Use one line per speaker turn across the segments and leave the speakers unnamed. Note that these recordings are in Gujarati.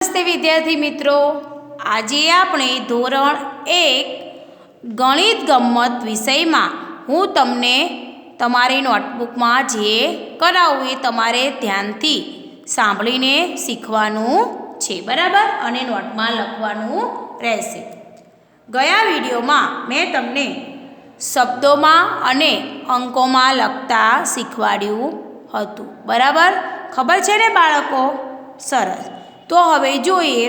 નમસ્તે વિદ્યાર્થી મિત્રો, આજે આપણે ધોરણ 1 ગણિત ગમ્મત વિષયમાં હું તમને તમારી નોટબુકમાં જે કરાવું એ તમારે ધ્યાનથી સાંભળીને શીખવાનું છે, બરાબર? અને નોટમાં લખવાનું રહેશે. ગયા વિડીયોમાં મેં તમને શબ્દોમાં અને અંકોમાં લખતા શીખવાડ્યું હતું, બરાબર? ખબર છે ને બાળકો? સરસ. તો હવે જોઈએ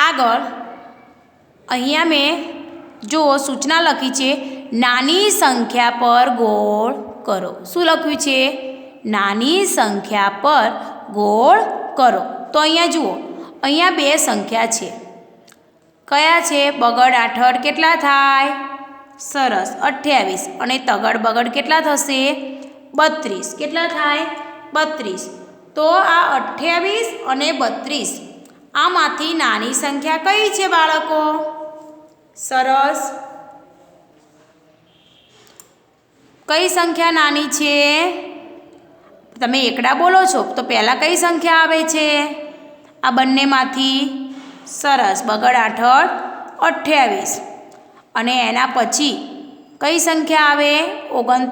આગળ. અહીંયા મેં જો સૂચના લખી છે, નાની સંખ્યા પર ગોળ કરો. શું લખ્યું છે? નાની સંખ્યા પર ગોળ કરો. તો અહીંયા જુઓ, અહીંયા બે સંખ્યા છે. કયા છે? બગડ આઠડ કેટલા થાય? સરસ, 28. અને તગડ બગડ કેટલા થશે? 32. કેટલા થાય? 32. તો આ 28 અને 32 આમાંથી નાની સંખ્યા કઈ છે બાળકો? સરસ. કઈ સંખ્યા નાની છે? તમે એકડા બોલો છો તો પહેલાં કઈ સંખ્યા આવે છે આ બંનેમાંથી? સરસ, બગડ આઠડ 28. અને એના પછી કઈ સંખ્યા આવે?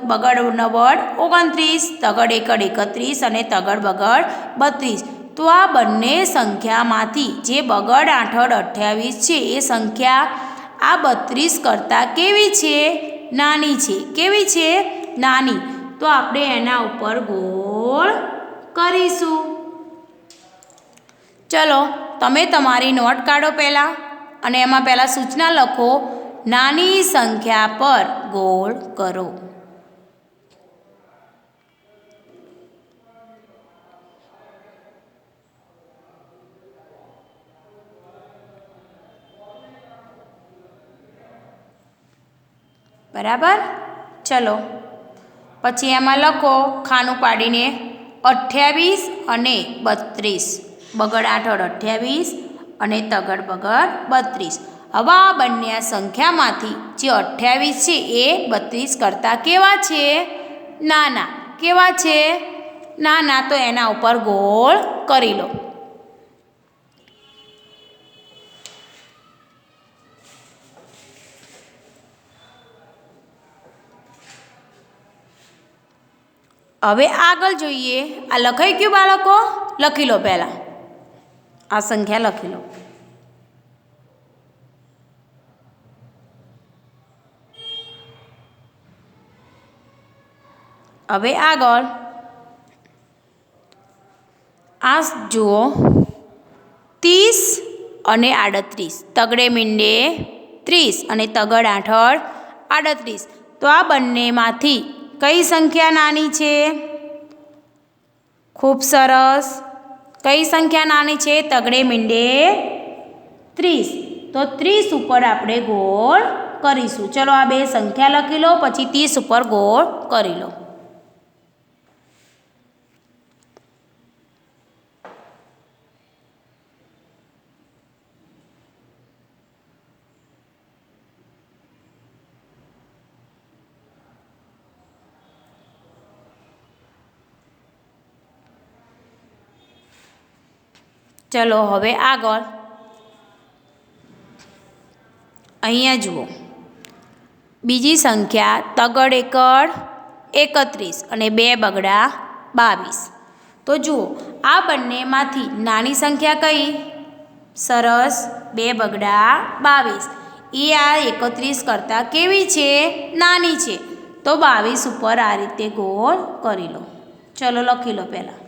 બગડ નવડ 29, તગડ એકડ 31 અને તગડ બગડ 32. તો આ બંને સંખ્યામાંથી જે બગડ આઠડ 28 છે એ સંખ્યા આ 32 કરતાં કેવી છે? નાની છે. કેવી છે? નાની. તો આપણે એના ઉપર ગોળ કરીશું. ચલો, તમે તમારી નોટ કાઢો પહેલાં અને એમાં પહેલાં સૂચના લખો, નાની સંખ્યા પર ગોળ કરો. બરાબર? ચલો, પછી એમાં લખો ખાનું પાડીને 28 અને 32. બગડ આઠડ 28 અને તગડ બગડ 32. હવે આ બંને આ સંખ્યામાંથી જે 28 છે એ 32 કરતાં કેવા છે? નાના. કેવા છે? નાના. તો એના ઉપર ગોળ કરી લો. હવે આગળ જોઈએ. આ લખાઈ ગયું બાળકો? લખી લો પહેલાં. આ સંખ્યા લખી લો. હવે આગળ આ જુઓ, 30 અને 38. તગડે મીંડે 30 અને તગડ આઠડ 38. તો આ બંનેમાંથી કઈ સંખ્યા નાની છે? ખૂબ સરસ. કઈ સંખ્યા નાની છે? તગડે મીંડે 30. તો 30 ઉપર આપણે ગોળ કરીશું. ચલો, આ બે સંખ્યા લખી લો, પછી 30 ઉપર ગોળ કરી લો. ચલો, હવે આગળ. અહીંયા જુઓ, બીજી સંખ્યા તગડ એકડ 31 અને બે બગડા 22. તો જુઓ, આ બંનેમાંથી નાની સંખ્યા કઈ? સરસ, બે બગડા 22. એ આ 31 કરતાં કેવી છે? નાની છે. તો 22 ઉપર આ રીતે ગોળ કરી લો. ચલો, લખી લો પહેલાં.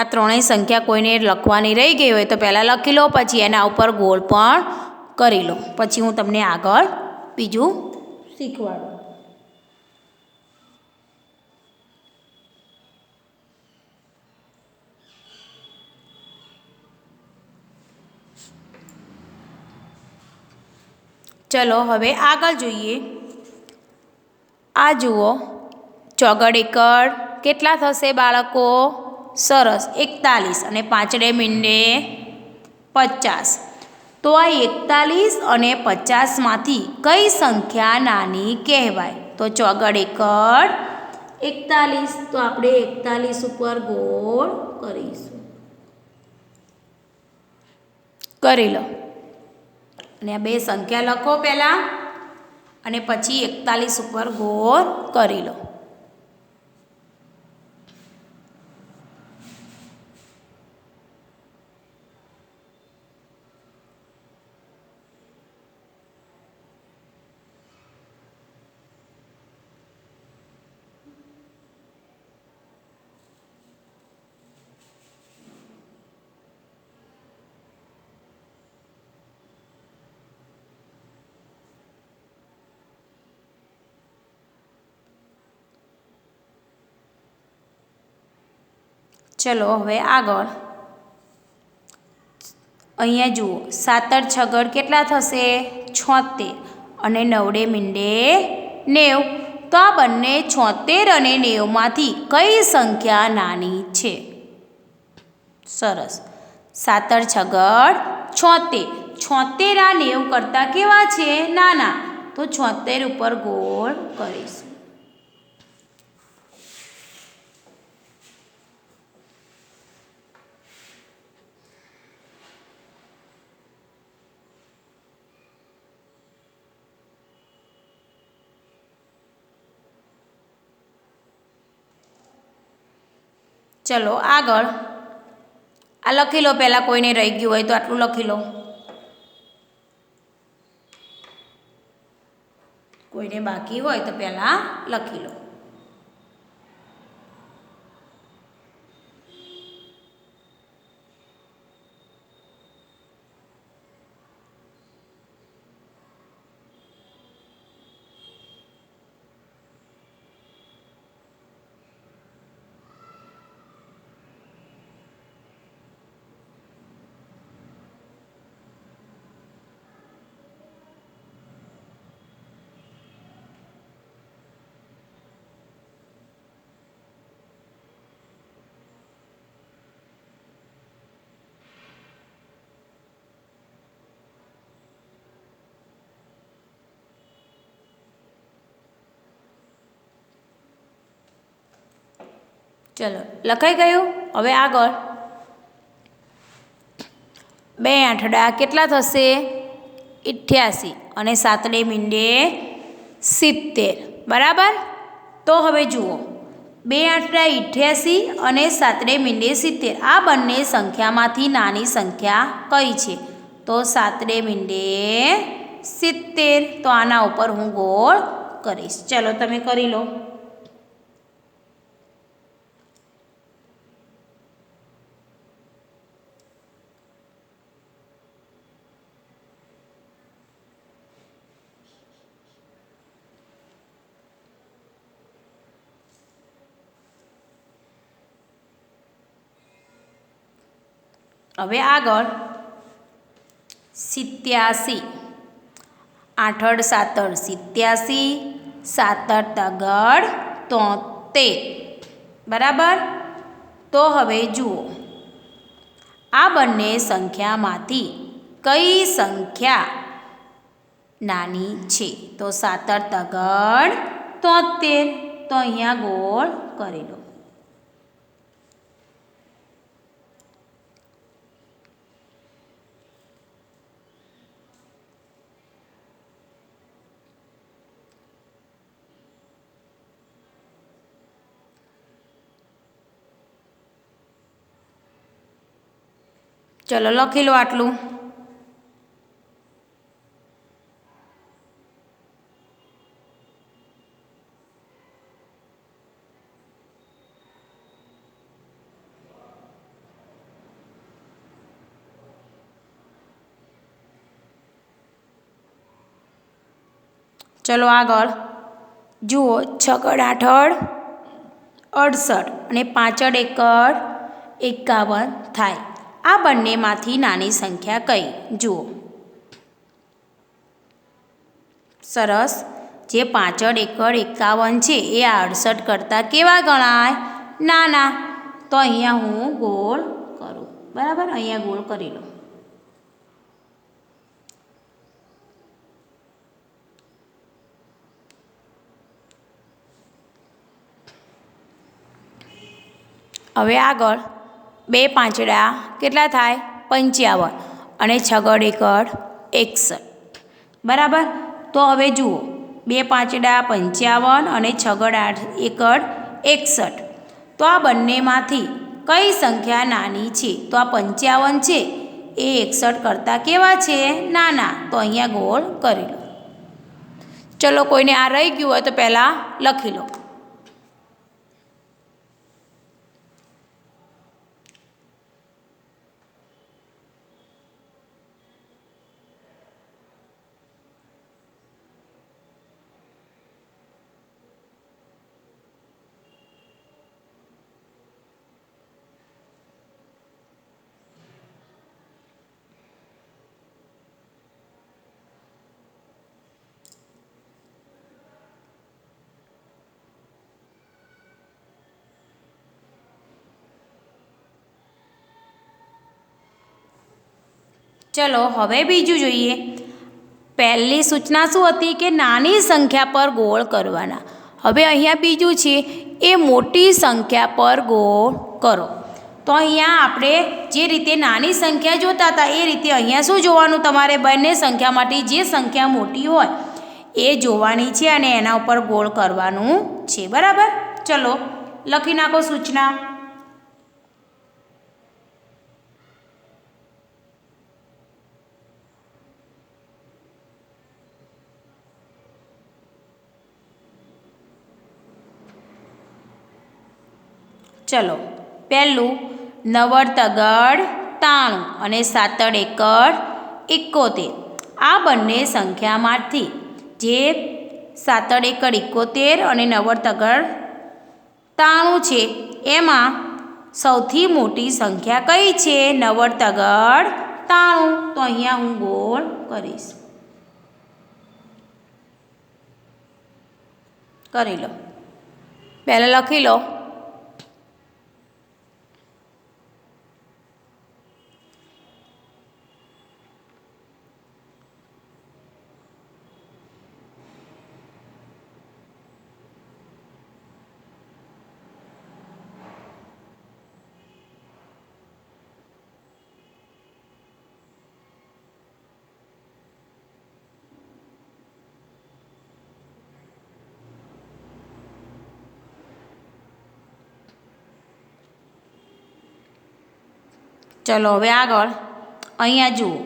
આ ત્રણેય સંખ્યા કોઈને લખવાની રહી ગઈ હોય તો પહેલાં લખી લો, પછી એના ઉપર ગોળ પણ કરી લો. પછી હું તમને આગળ બીજું શીખવાડું. ચલો હવે આગળ જોઈએ. આ જુઓ, ચોગડ એકડ કેટલા થશે બાળકો? સરસ, 41 અને પાંચડે મીંડે 50. તો આ 41 અને 50માંથી કઈ સંખ્યા નાની કહેવાય? તો ચોગડ એકડ 41, તો આપણે 41 ઉપર ગોળ કરીશું. કરી લો અને આ બે સંખ્યા લખો પહેલાં અને પછી 41 ઉપર ગોળ કરી લો. ચલો હવે આગળ. અહીંયા જુઓ, 7 છગડ કેટલા થશે? 76 અને 9 મીંડે 90. તો આ બંને 76 અને 90માંથી કઈ સંખ્યા નાની છે? સરસ, 7 છગડ 76. 76 આ 90 કરતાં કેવા છે? નાના. તો 76 ઉપર ગોળ કરીશું. ચલો આગળ. આ લખી લો પહેલાં, કોઈને રહી ગયું હોય તો આટલું લખી લો. કોઈને બાકી હોય તો પહેલાં લખી લો. ચલો લખાઈ ગયું. હવે આગળ. 2 આઠડા કેટલા થશે? 88 અને 7 મીંડે 70. બરાબર. તો હવે જુઓ, 2 આઠડા 88 અને 7 મીંડે 70. આ બંને સંખ્યામાંથી નાની સંખ્યા કઈ છે? તો 7 મીંડે 70. તો આના ઉપર હું ગોળ કરીશ. ચલો તમે કરી લો. હવે આગળ. 87, 8 7 87, 7 તગડ 73. બરાબર. તો હવે જુઓ, આ બંને સંખ્યામાંથી કઈ સંખ્યા નાની છે? તો 7 તગડ 73. તો અહીંયા ગોળ કરી લો. ચલો લખી લો આટલું. ચલો આગળ. જુઓ, છગડ આઠડ 68 અને પાંચડ એકડ 51 થાય. આ બંનેમાંથી નાની સંખ્યા કઈ? જુઓ, સરસ. જે પાછળ એકડ 51 છે એ 68 કરતાં કેવા ગણાય? નાના. તો અહીંયા હું ગોળ કરું. બરાબર, અહીંયા ગોળ કરી લો. હવે આગળ 2 પાંચડા કેટલા થાય? 55 અને 6 એકડ 61. બરાબર. તો હવે જુઓ, 2 પાંચડા 55 અને 6 એકડ 61. તો આ બંનેમાંથી કઈ સંખ્યા નાની છે? તો આ 55 છે એ 61 કરતાં કેવા છે? નાના. તો અહીંયા ગોળ કરી લો. ચલો, કોઈને આ રહી ગયું હોય તો પહેલાં લખી લો. ચલો, હવે બીજું જોઈએ. પહેલી સૂચના શું હતી? કે નાની સંખ્યા પર ગોળ કરવાના. હવે અહીંયા બીજું છે, એ મોટી સંખ્યા પર ગોળ કરો. તો અહીંયા આપણે જે રીતે નાની સંખ્યા જોતા હતા એ રીતે અહીંયા શું જોવાનું? તમારે બંને સંખ્યામાંથી જે સંખ્યા મોટી હોય એ જોવાની છે અને એના ઉપર ગોળ કરવાનું છે. બરાબર. ચલો, લખી નાખો સૂચના. ચલો, પહેલું 9 તગડ 93 અને 7 એકડ 71. આ બંને સંખ્યામાંથી જે 7 એકડ 71 અને 9 તગડ 93 છે એમાં સૌથી મોટી સંખ્યા કઈ છે? 9 તગડ 93. તો અહીંયા હું ગોળ કરીશ. કરી લો. પહેલાં લખી લો. ચલો, હવે આગળ અહીંયા જુઓ,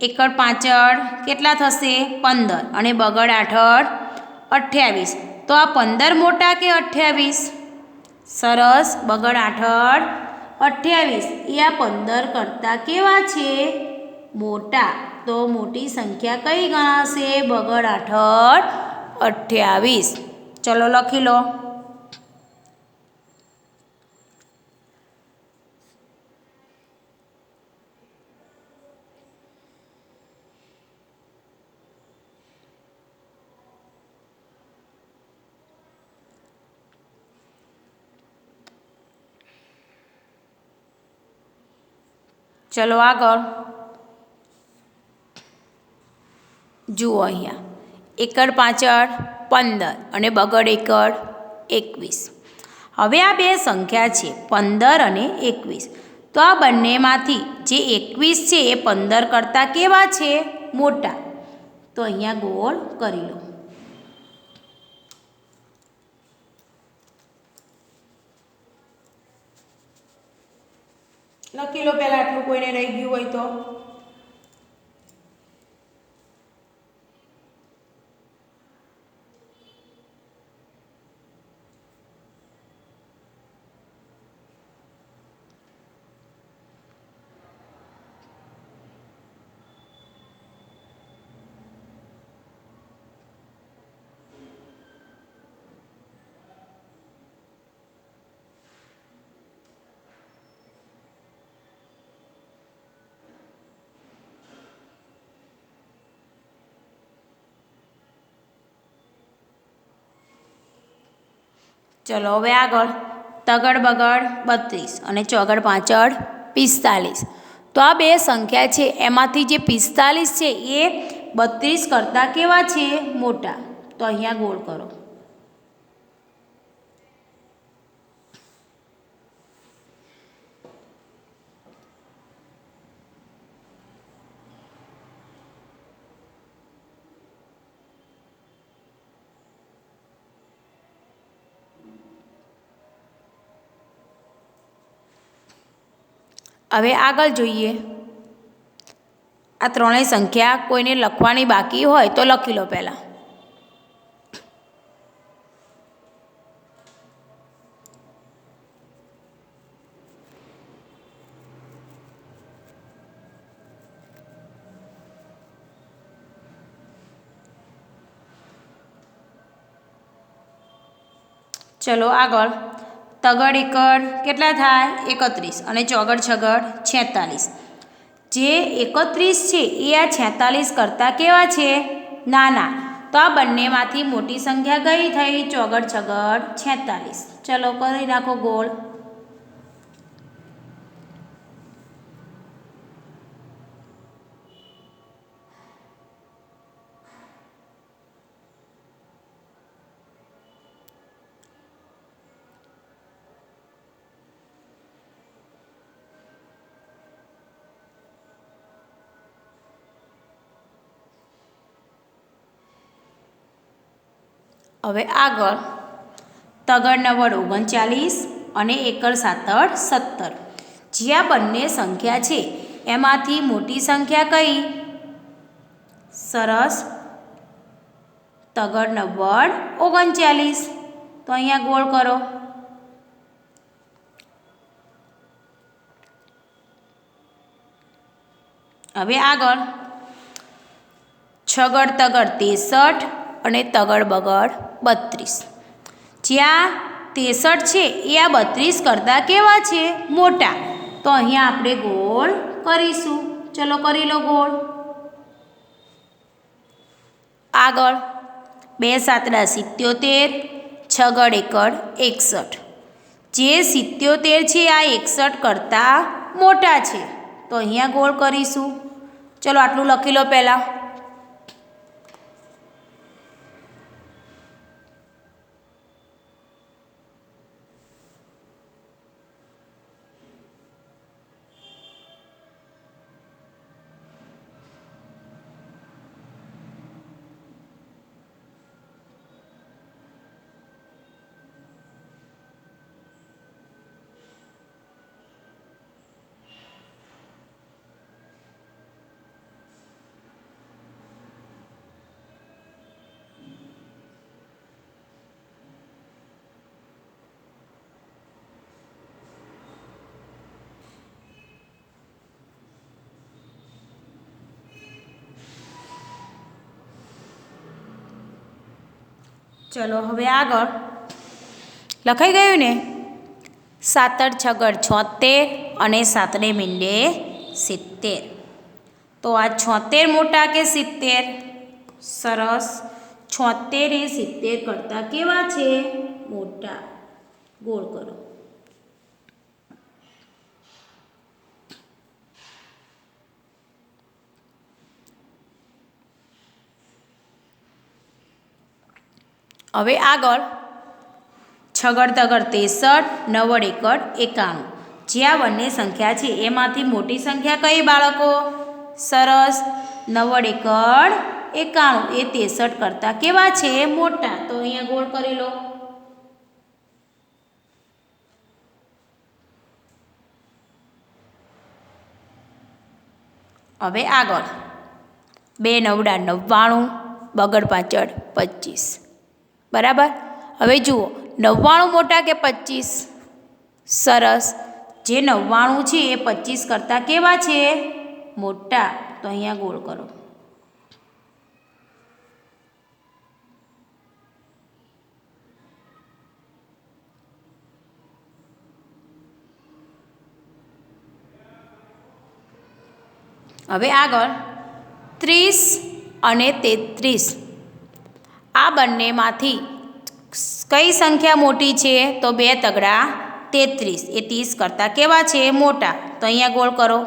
એકડ પાછળ કેટલા થશે? 15 અને બગડ આઠડ 28. તો આ 15 મોટા કે 28? સરસ. બગડ આઠડ 28 એ આ 15 કરતાં કેવા છે? મોટા. તો મોટી સંખ્યા કઈ ગણાશે? બગડ આઠડ 28. ચલો, લખી લો. ચલો, આગળ જુઓ, અહીંયા એકડ પાછળ 15 અને બગડ એકડ 21. હવે આ બે સંખ્યા છે 15 અને 21. તો આ બંનેમાંથી જે 21 છે એ 15 કરતાં કેવા છે? મોટા. તો અહીંયા ગોળ કરી લો. લખી લો પહેલાં, આટલું કોઈને રહી ગયું હોય તો. ચલો હવે આગળ તગડ બગડ 32 અને ચોગડ પાછળ 45. તો આ બે સંખ્યા છે એમાંથી જે 45 છે એ 32 કરતાં કેવા છે? મોટા. તો અહીંયા ગોળ કરો. હવે આગળ જોઈએ. આ ત્રણેય સંખ્યા કોઈને લખવાની બાકી હોય તો લખી લો પહેલાં. ચલો આગળ તગડ એકડ કેટલા થાય? 31 અને ચોગડ છગડ 46. જે 31 છે એ આ 46 કરતાં કેવા છે? નાના. તો આ બંનેમાંથી મોટી સંખ્યા કઈ થઈ? ચોગડ છગડ 46. ચલો કરી નાખો ગોળ. હવે આગળ તગડ નવડ 39 અને એકડ સાતડ 17. જે આ બંને સંખ્યા છે એમાંથી મોટી સંખ્યા કઈ? સરસ. તગડ નવ્વડ 39. તો અહીંયા ગોળ કરો. હવે આગળ છગડ તગડ 63 અને તગડ બગડ 32. જ્યાં 63 છે એ આ 32 કરતાં કેવા છે? મોટા. તો અહીંયા આપણે ગોળ કરીશું. ચલો કરી લો ગોળ. આગળ 2 સાતડા 77, છગડ એકડ 61. જે 77 છે આ 61 કરતાં મોટા છે. તો અહીંયા ગોળ કરીશું. ચલો આટલું લખી લો પહેલાં. ચલો હવે આગળ લખાઈ ગયું ને? સાતડ છગડ 76 અને સાતડે મીંડે 70. તો આ 76 મોટા કે 70? સરસ. 76 એ 70 કરતાં કેવા છે? મોટા. ગોળ કરો. હવે આગળ છગડ તગડ 63, નવડ એકડ 91. જે આ બંને સંખ્યા છે એમાંથી મોટી સંખ્યા કઈ બાળકો? સરસ. નવડ એકડ 91 એ 63 કરતાં કેવા છે? મોટા. તો અહીંયા ગોળ કરી લો. હવે આગળ 2 નવડા 99, બગડ પાછળ 25. બરાબર. હવે જુઓ 99 મોટા કે 25? સરસ. જે 99 છે એ 25 કરતાં કેવા છે? મોટા. તો અહીંયા ગોળ કરો. હવે આગળ 30 અને 33. આ બંનેમાંથી કઈ સંખ્યા મોટી છે? તો 2 તગડા 33, એ 30 કરતાં કેવા છે? મોટા. તો અહીંયા ગોળ કરો.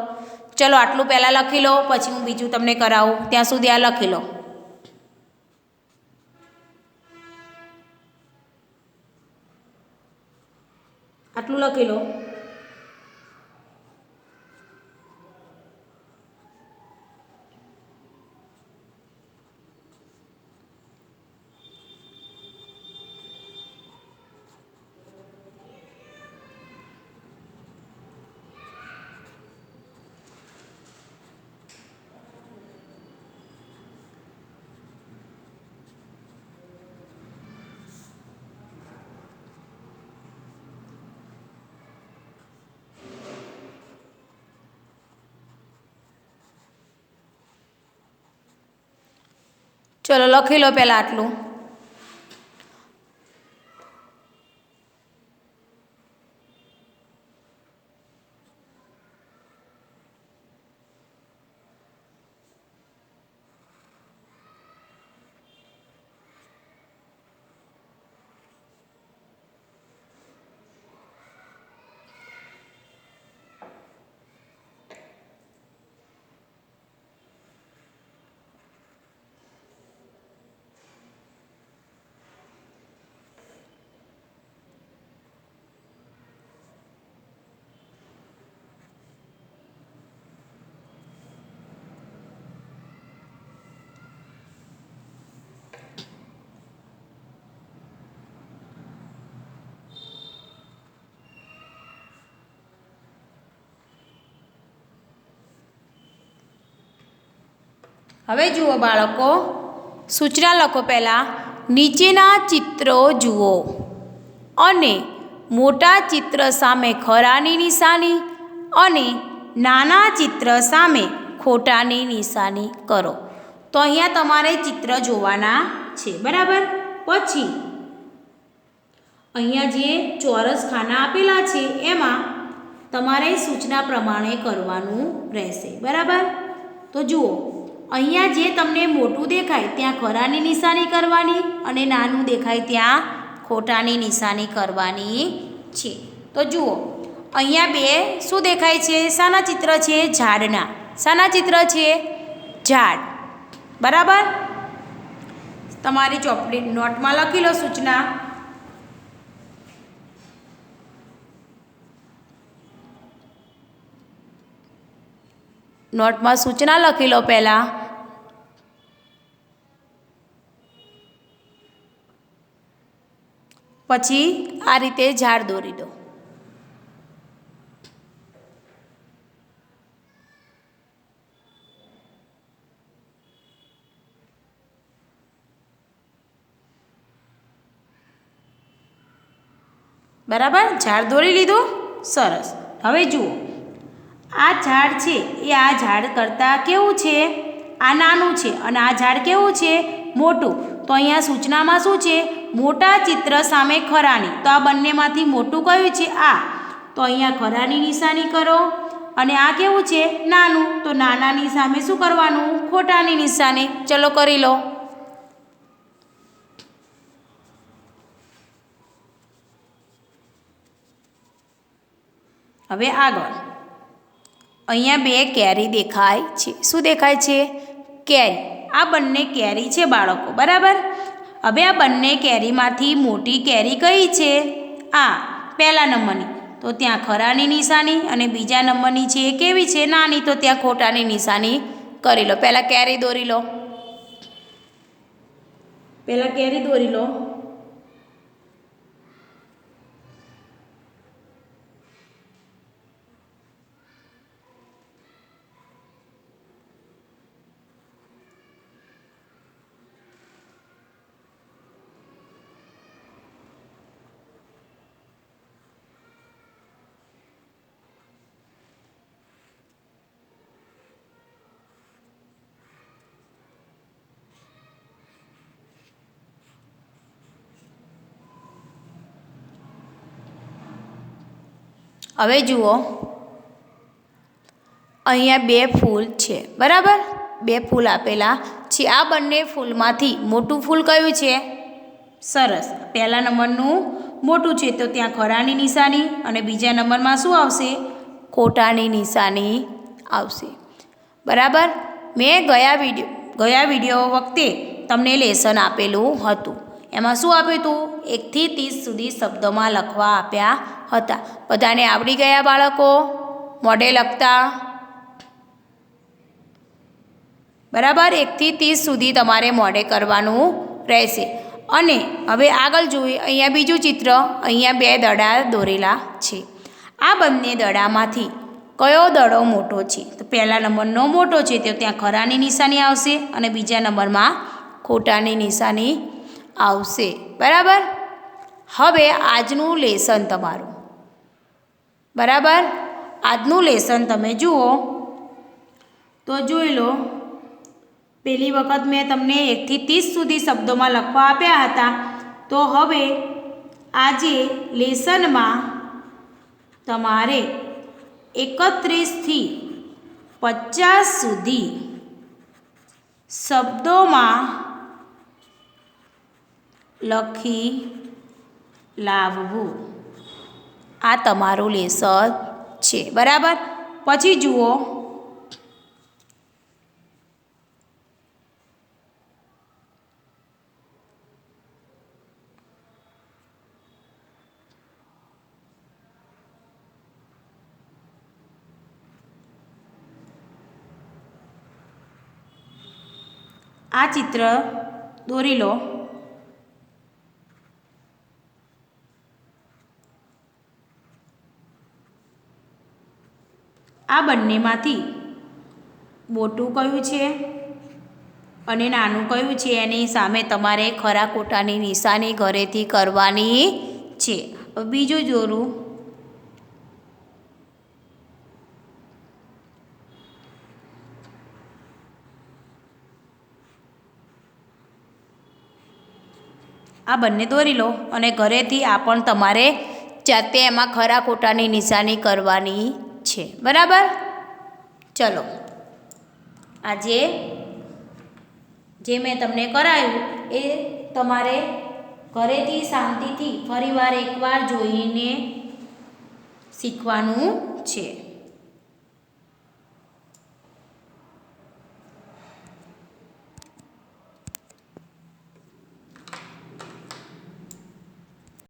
ચલો આટલું પહેલાં લખી લો, પછી હું બીજું તમને કરાવું. ત્યાં સુધી આ લખી લો. આટલું લખી લો. ચલો લખી લો પહેલાં આટલું. હવે જુઓ બાળકો, સૂચના લખો પહેલાં. નીચેના ચિત્રો જુઓ અને મોટા ચિત્ર સામે ખરાની નિશાની અને નાના ચિત્ર સામે ખોટાની નિશાની કરો. તો અહીંયા તમારે ચિત્ર જોવાના છે, બરાબર. પછી અહીંયા જે ચોરસ ખાના આપેલા છે એમાં તમારે સૂચના પ્રમાણે કરવાનું રહેશે, બરાબર. તો જુઓ, અહીંયા જે તમને મોટું દેખાય ત્યાં ખરાની નિશાની કરવાની અને નાનું દેખાય ત્યાં ખોટાની નિશાની કરવાની છે. તો જુઓ, અહીંયા 2 શું દેખાય છે? શાના ચિત્ર છે? ઝાડના. શાના ચિત્ર છે? ઝાડ, બરાબર. તમારી ચોપડી નોટમાં લખી લો સૂચના. નોટમાં સૂચના લખી લો પહેલાં. પછી આ રીતે ઝાડ દોરી દો. બરાબર, ઝાડ દોરી લીધું. સરસ. હવે જુઓ, આ ઝાડ છે એ આ ઝાડ કરતાં કેવું છે? આ નાનું છે અને આ ઝાડ કેવું છે? મોટું. તો અહીંયા સૂચનામાં શું છે? મોટા ચિત્ર સામે ખરાની. તો આ બંનેમાંથી મોટું કયું છે? આ. તો અહીંયા ખરાની નિશાની કરો. અને આ કેવું છે? નાનું. તો નાનાની સામે શું કરવાનું? ખોટાની નિશાની. ચલો કરી લો. હવે આગળ અહીંયા 2 કેરી દેખાય છે. શું દેખાય છે? કેરી. આ બંને કેરી છે બાળકો, બરાબર. હવે આ બંને કેરીમાંથી મોટી કેરી કઈ છે? આ પહેલા નંબરની. તો ત્યાં ખરાની નિશાની અને બીજા નંબરની છે એ કેવી છે? નાની. તો ત્યાં ખોટાની નિશાની કરી લો. પહેલાં કેરી દોરી લો. પહેલાં કેરી દોરી લો. હવે જુઓ, અહીંયા 2 ફૂલ છે, બરાબર. 2 ફૂલ આપેલા છે. આ બંને ફૂલમાંથી મોટું ફૂલ કયું છે? સરસ. પહેલા નંબરનું મોટું છે તો ત્યાં ખરાની નિશાની અને બીજા નંબરમાં શું આવશે? ખોટાની નિશાની આવશે. બરાબર. મેં ગયા વિડીયો વખતે તમને લેસન આપેલું હતું. એમાં શું આપ્યું હતું? 1 થી 30 સુધી શબ્દોમાં લખવા આપ્યા હતા. બધાને આવડી ગયા બાળકો મોઢે લખતા? બરાબર. 1 થી 30 સુધી તમારે મોઢે કરવાનું રહેશે. અને હવે આગળ જોઈએ. અહીંયા બીજું ચિત્ર. અહીંયા 2 દડા દોરેલા છે. આ બંને દડામાંથી કયો દડો મોટો છે? તો પહેલા નંબરનો મોટો છે તો ત્યાં ખરાની નિશાની આવશે અને બીજા નંબરમાં ખોટાની નિશાની આવશે. બરાબર. હવે આજનું લેસન તમારું. બરાબર. આજનું લેસન તમે જુઓ તો જોઈ લો. પહેલી વખત મેં તમને 1 થી 30 સુધી શબ્દોમાં લખવા આપ્યા હતા. તો હવે આજે લેસનમાં તમારે 31 થી 50 સુધી શબ્દોમાં લખી લાવવું. આ તમારું લેસન છે. બરાબર. પછી જુઓ આ ચિત્ર દોરી લો. આ બંનેમાંથી મોટું કયું છે અને નાનું કયું છે એની સામે તમારે ખરા ખોટાની નિશાની ઘરેથી કરવાની છે. બીજું દોરું. આ બંને દોરી લો અને ઘરેથી આ પણ તમારે જાતે એમાં ખરા ખોટાની નિશાની કરવાની છે. બરાબર. ચલો આજે જે મેં તમને કરાયું એ તમારે ઘરેથી શાંતિથી ફરીવાર એકવાર જોઈને શીખવાનું છે.